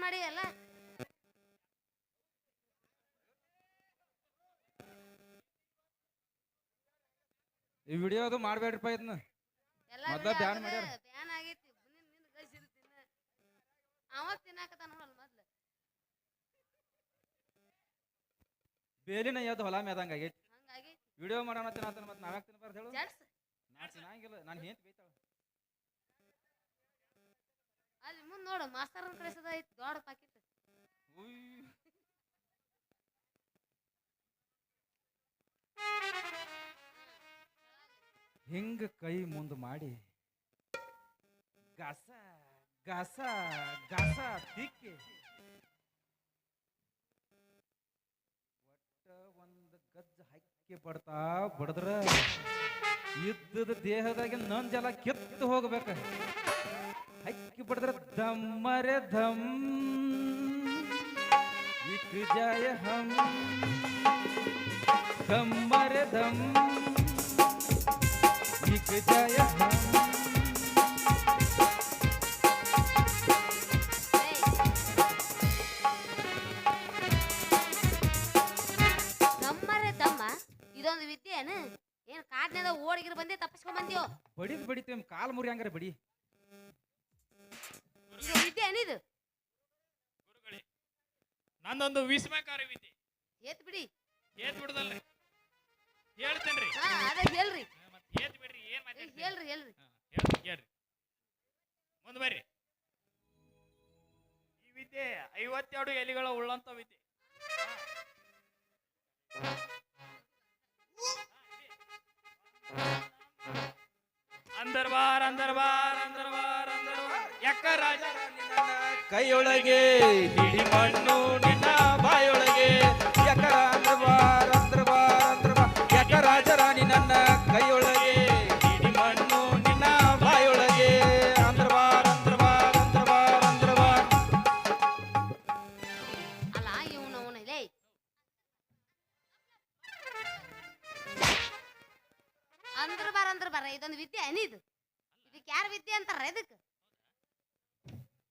ಮಾಡಿ ಅಲ್ಲ ಈ ವಿಡಿಯೋ ಅದು ಮಾಡ್ಬೇಡ್ರಿಪ್ಪ ಇದನ್ನ ಎಲ್ಲ ಮೊದ್ಲ ಬ್ಯಾನ್ ಮಾಡ್ಯಾರ. ಬ್ಯಾನ್ ಆಗೈತಿ ನಿನ್ನ ಗಳಿಸಿರು ತಿನ್ನ ಅವ ತಿನ್ನಾಕತ್ತ ನೋಡಲ್ಲ ಮೊದ್ಲು ಬೇಲಿನ ಎದ್ದು ಹೊಲ ಮೇದಂಗ ಆಗೈತಿ ಹಂಗಾಗಿ ವಿಡಿಯೋ ಮಾಡೋಣ ತಿನ್ನತ್ತ ಮತ್ತೆ ನಾವ್ಯಾಕ ತಿನ್ಬಾರ್ದು ಹೇಳು ಜಡ್ಸ್ ನಾ ತಿನ್ನಂಗಿಲ್ಲ ನಾನು ಏನ್ ಬೈತಾಳ ಅಲ್ಲಿ ಮುಂದ್ ನೋಡು ಮಾಸ್ತರ್ನ ಕಳಿಸದ ಐತಿ ದೊಡ್ಡ ಪಾಕಿಟ್ ಹಿಂಗ ಕೈ ಮುಂದ್ ಮಾಡಿ ಗಸ ಗಸ ಗಸ ತಿಕ್ಕಿ ಒಟ್ಟ ಒಂದ್ ಗಜ್ಜ ಹಕ್ಕಿ ಬಡ್ತಾ ಬಡದ್ರ ಇದ್ದದ ದೇಹದಾಗ ನಂಜಲ ಕಿತ್ತು ಹೋಗ್ಬೇಕ ಹಕ್ಕಿ ಬಡದ್ರ ದಮ್ಮರೆ ಧಮ್ ಇಕ್ ಜಯ ಹಮ್ ದಮ್ಮರೆ ಧಮ್ ಇಕ್ ಜಯ ಹಮ್ ನಮ್ಮರೆ ತಮ್ಮ ಇದೊಂದು ವಿದ್ಯೆ ಏನು ಏನ್ ಕಾಡ್ನೆದ ಓಡಿಗಿರ್ ಬಂದೆ ತಪ್ಪಿಸ್ಕೊಂಡ್ ಬಂದ್ಯೋ ಬಡಿದ್ ಬಡಿತೇವ್ ಕಾಲ್ ಮುರಿ ಹಂಗಾರ ಬಡಿ ಇದು ವಿದ್ಯೆ ಏನಿದು ಗುರುಗಳೇ ನಂದೊಂದು ವಿಸ್ಮಯಕಾರಿ ವಿದ್ಯೆ ಏತ್ ಬಿಡಿ ಏತ್ ಬಿಡುದಲ್ರಿ ಹೇಳ್ತೇನ್ರಿ ಹಾ ಅದ ಹೇಳ್ರಿ ಮತ್ತೆ ಏತ್ ಬಿಡ್ರಿ ಏನ್ ಮಾತಾಡ್ತೀರಿ ಹೇಳ್ರಿ ಹೇಳ್ರಿ ಹೇಳ್ರಿ ಮುಂದ್ ಬರ್ರಿ ಈ ವಿದ್ಯೆ 52 ಎಲಿಗಳ ಉಳ್ಳಂತ ವಿದ್ಯೆ ಅಂದರ್ಬಾರ್ ಅಂದರ್ಬಾರ್ ಅಂದರ್ಬಾರ್ ಅಂದರ್ಬಾರ್ ಯಾಕ ರಾಜ ಕೈಯೊಳಗೆ ಹಿಡಿ ಮಣ್ಣು ನಿನ್ನ ಬಾಯೊಳಗೆ ಯಕರ ಅಂದ್ರಬಾರ್ ಅಂದ್ರಬಾರ್ ಅಂದ್ರಬಾರ್ ಯಕ ರಾಜರಾಣಿ ನನ್ನ ಕೈಯೊಳಗೆ ಹಿಡಿ ಮಣ್ಣು ನಿನ್ನ ಬಾಯೊಳಗೆ ಅಂದ್ರಬಾರ್ ಅಂದ್ರಬಾರ್ ಅಂದ್ರಬಾರ್ ಅಂದ್ರಬಾರ್ ಅಲ್ಲ ಇವನು ಲೇ ಅಂದ್ರ ಬಾರ ಇದೊಂದು ವಿದ್ಯೆ ಏನಿದು ಇದಕ್ಕೆ ಯಾರ ವಿದ್ಯೆ ಅಂತಾರ ಇದಕ್ಕೆ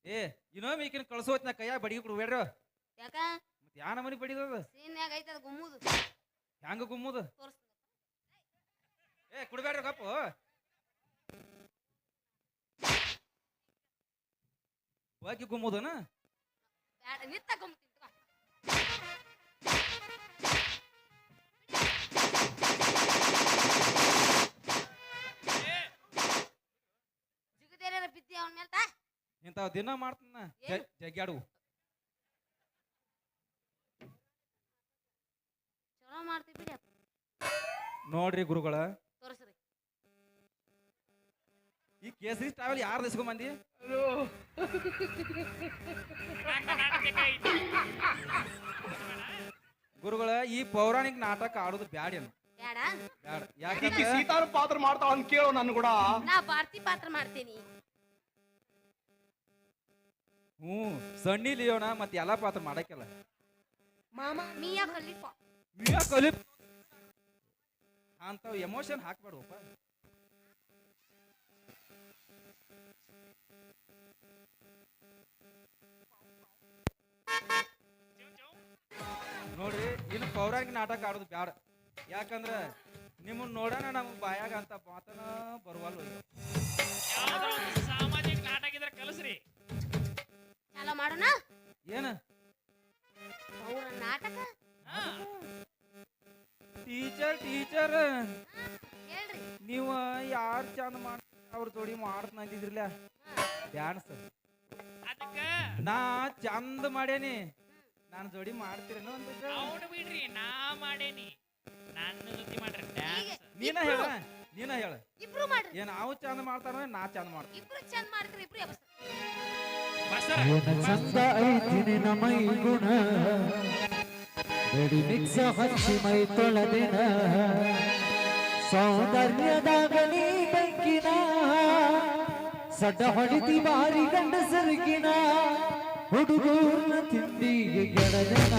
ಏ ಇನ್ನೊಮ್ಮೆ ಈಕಿನ ಕಳ್ಸೋತ್ನ ಕೈಯಾಗ ಬಡಿಗೆ ಕೊಡ್ಬೇಡ್ರ ಯಾಕ ಮತ್ತೆ ಯಾ ನಮನಿ ಬಡಿದದ ಸೀನ್ಯಾಗ ಐತೆ ಅದು ಗುಮ್ಮುದು ಹ್ಯಾಂಗ ಗುಮ್ಮುದು ತೋರಿಸ್ ಏ ಕುಡ್ಬೇಡ್ರಿ ಕಪ್ಪು ಬಾಕಿ ಗುಮ್ಮುದನ ಬ್ಯಾಡ ನಿತ್ತ ಗುಮ್ತೀನಿ ತಗೋ. ಜಿಗದೇರ ಬಿದ್ದಿ ಅವನ ಮೇಲೆ ತಾ ಇಂಥವ್ ದಿನ ಮಾಡ್ತಾನ ಏನು? ಜಗ್ಯಾಡು ಚಲೋ ಮಾಡ್ತೀವಿ ಬಿಡಿ ನೋಡ್ರಿ ಗುರುಗಳ ತೋರಿಸ್ರಿ ಈ ಕೇಸರಿ ಟ್ರಾವೆಲ್ ಯಾರು ದಿಸ್ಕೊಂಬಂದಿ ಗುರುಗಳ ಈ ಪೌರಾಣಿಕ ನಾಟಕ ಆಡೋದು ಬ್ಯಾಡೇನು ಬೇಡ ಬ್ಯಾಡ ಈಕಿ ಯಾಕಂದ್ರೆ ಸೀತಾರ ಪಾತ್ರ ಮಾಡ್ತಾಳ ಅಂತ ಕೇಳು ನನ್ ಕೂಡ ನಾ ಭಾರತಿ ಪಾತ್ರ ಮಾಡ್ತೀನಿ ಹ್ಞೂ ಸಣ್ಣಿ ಲಿಯೋಣ ಮತ್ತೆ ಎಲ್ಲಾ ಪಾತ್ರ ಮಾಡಕ್ಕೆಲ್ಲ ಮಾಮ Miya Khalifa Miya caliph ಅಂತಾವ್ emotion ಹಾಕ್ಬೇಡಪ್ಪ ನೋಡ್ರಿ ಇನ್ನು ಪೌರಾಣಿಕ ನಾಟಕ ಆಡೋದು ಬ್ಯಾಡ ಯಾಕಂದ್ರ ನಿಮ್ಮನ್ನ ನೋಡೋಣ ನಮ್ಗೆ ಬಾಯಾಗ ಅಂತ ಮಾತನ ಬರುವಲ್ಲ ಯಾವ್ದೋ ಒಂದು ಸಾಮಾಜಿಕ ನಾಟಕ ಇದ್ರೆ ಕಲಸ್ರಿ ಚಾಲೋ ಮಾಡೋಣ ಏನ ಅವ್ರ ನಾಟಕ ಟೀಚರ್ ಟೀಚರ್ ಹೇಳ್ರಿ ನೀವು ಯಾರು ಚಂದ ಮಾಡ ಅವ್ರ ಜೋಡಿ ಮಾಡ್ತ ಅಂತಿದ್ರಲ್ಲ ಡ್ಯಾನ್ಸ್ ಅದಕ್ಕ ನಾ ಚಂದ ಮಾಡೇನಿ ನಾನು ಜೋಡಿ ಮಾಡ್ತೀರೇನೋ ಅಂತ ಅವ್ನು ಬಿಡ್ರಿ ನಾ ಮಾಡೇನಿ ನನ್ನ ಜೊತೆ ಮಾಡ್ರಿ ಡ್ಯಾನ್ಸ್ ನೀನ ಹೇಳ ನೀನ ಹೇಳ ಇಬ್ರು ಮಾಡ್ರಿ ಏನ್ ಅವ್ ಚಂದ ಮಾಡ್ತಾರ ನಾ ಚಂದ ಮಾಡ್ತೀನಿ ಇಬ್ರು ಚಂದ ಮಾಡ್ತೀರಿ ಇಬ್ರು ಎಬ್ಸ್ತಾರೆ. ಬಸ್ಸರ ಚಂದ ಐತಿ ನಿನ್ನ ಮೈ ಗುಣ ಬೆಡಿ ಮಿಕ್ಸ ಹಚ್ಚಿ ಮೈ ತೊಳೆದಿನ ಸೌಂದರ್ಯದಾಗ ನೀ ಬೆಂಕಿನ ಸಡ್ಡ ಹೊಡಿತಿ ಬಾರಿ ಗಂಡಸರಿಗಿನ ಹುಡುಗೂರ್ನ ತಿಂಡಿಗೆ ಗೆಳದನ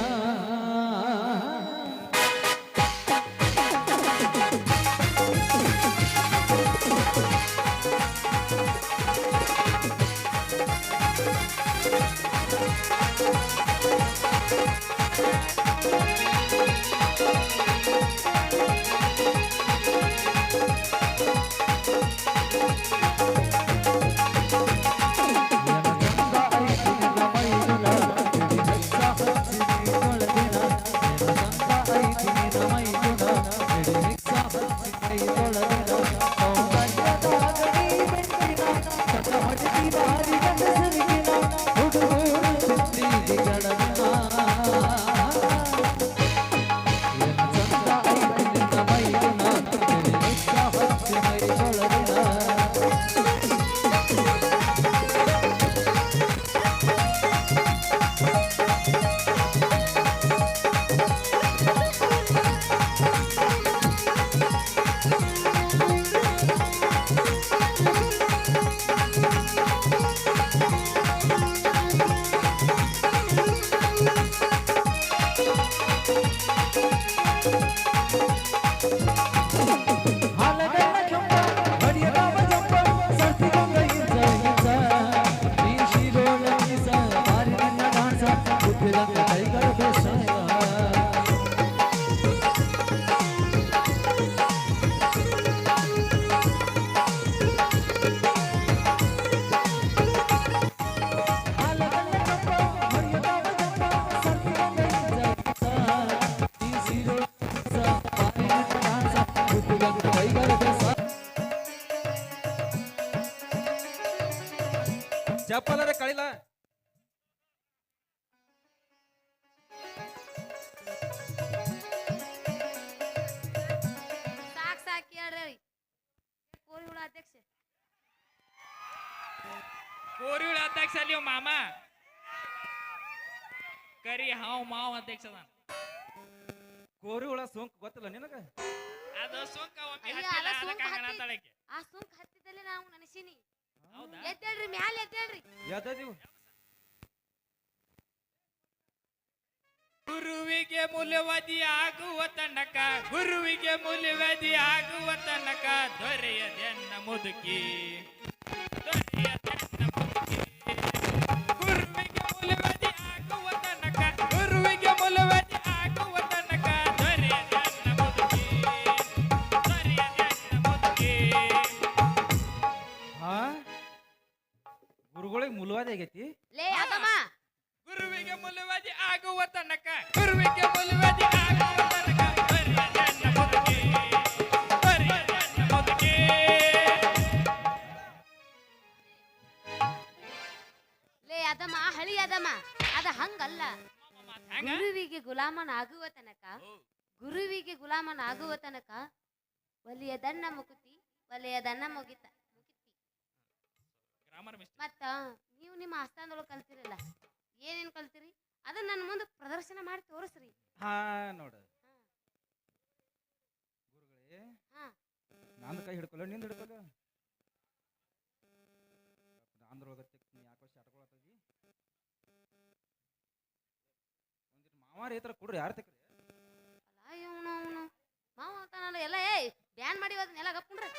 ಚಪ್ಪಲರ ಕಳಿಲ ಸಾಕ್ ಹೇಳ್ರಿ ಕೋರಿ ಹುಳ ಅಧ್ಯಕ್ಷ ಕೋರಿಯುಳ ಅಧ್ಯಕ್ಷ ಅಲ್ಲಿ ಮಾಮ ಕರಿ ಹಾವ್ ಮಾವ್ ಅಧ್ಯಕ್ಷ ಅದಾನ. ಕೋರಿ ಹುಳ ಸೋಂಕು ಗೊತ್ತಿಲ್ಲ ನಿನಗ ಅದು ಸೋಂಕ ಒಮ್ಮೆ ಅಯ್ಯ, ಹತ್ತಿಲ್ಲ, ಅದ ಸೋಂಕ ಅದಕ್ಕೆ ಹಂಗ ಹತ್ತಿ- ಅನ್ನತಾಳಕ್ಕೆ. ಆ ಸುಂಕ್ ಹತ್ತಿದಲ್ಲಿ ನಾವು ನೆನೆಸೀನಿ ಹೌದಾ? ಎದ್ದೇಳ್ರಿ ಮ್ಯಾಲ ಎದ್ದೇಳ್ರಿ ಯಾವ್ದೀವು ಗುರುವಿಗೆ ಮುಲುವದಿ ಆಗುವ ತನಕ ಗುರುವಿಗೆ ಮುಲುವದಿ ಆಗುವ ತನಕ ದೊರೆಯದೆನ್ನ ಮುದುಕಿ ದೊರೆಯದೆನ್ನ ಮುದುಕಿ. ಗುರುವಿಗೆ ಮುಲುವದಿ ಆಗುವ ತನಕ ಗುರುವಿಗೆ ಮುಲುವದಿ ಆಗುವ ತನಕ ದೊರೆಯದೆನ್ನ ಮುದುಕಿ ದೊರೆಯದೆನ್ನ ಮುದುಕಿ. ಹಾ ಗುರುಗಳಿಗೆ ಮುಲುವಾದಿ ಆಗೈತಿ ಲೇ ಅದಮ್ಮ ಗುರುವಿಗೆ ಮುಲುವದಿ ಆಗುವ ತನಕ ಗುರುವಿಗೆ ಮುಲುವದಿ ಆಗುವ ತನಕ ದೊರೆಯದೆನ್ನ ಮುದುಕಿ ದೊರೆಯದೆನ್ನ ಮುದುಕಿ. ಲೇ ಅದಮ್ಮ ಹಳಿ ಅದಮ್ಮ ಅದ ಹಂಗಲ್ಲ ಹಂಗ? ಗುರುವಿಗೆ ಗುಲಾಮನಾಗುವ ತನಕ ಗುರುವಿಗೆ ಗುಲಾಮನಾಗುವ ತನಕ ಒಲಿಯದನ್ನ ಮುಕುತಿ ಒಲೆಯದನ್ನ ಮುಗಿತಿ ಗ್ರಾಮರ್ ಮಿಸ್ಟೇಕ್. ಮತ್ತ ನೀವು ನಿಮ್ಮ ಆಸ್ಥಾನದೊಳಗೆ ಕಲ್ತಿರಲ್ಲ ಏನೇನ್ ಕಲ್ತಿರಿ ಅದನ್ನ ನನ್ನ ಮುಂದೆ ಪ್ರದರ್ಶನ ಮಾಡಿ ತೋರಿಸ್ರಿ ಹಾ ನೋಡು ಗುರುಗಳೇ ಹಾ ನಂದು ಕೈ ಹಿಡ್ಕೊಲ್ಲ ನಿಂದ ಹಿಡ್ಕೊಲ್ಲ ಅಂದ್ರೊಳಗತ್ತೆ ಯಾಕೋ ಶಾಟ್ಕೊಳತ್ತದಿ ಒಂದಿಟ್ಟು ಮಾವಾರ ಈ ಥರ ಕೊಡ್ರಿ ಯಾರು ತೆಕ್ರಿ ಅಲ್ಲ ಇವನು ಅವನು ಮಾವ ಅಂತಾನಲ್ಲ ಎಲ್ಲ ಏಯ್ ಬ್ಯಾನ್ ಮಾಡಿ ಅದನ್ನೆಲ್ಲ ಗಪ್ಕೊಂಡ್ರಿ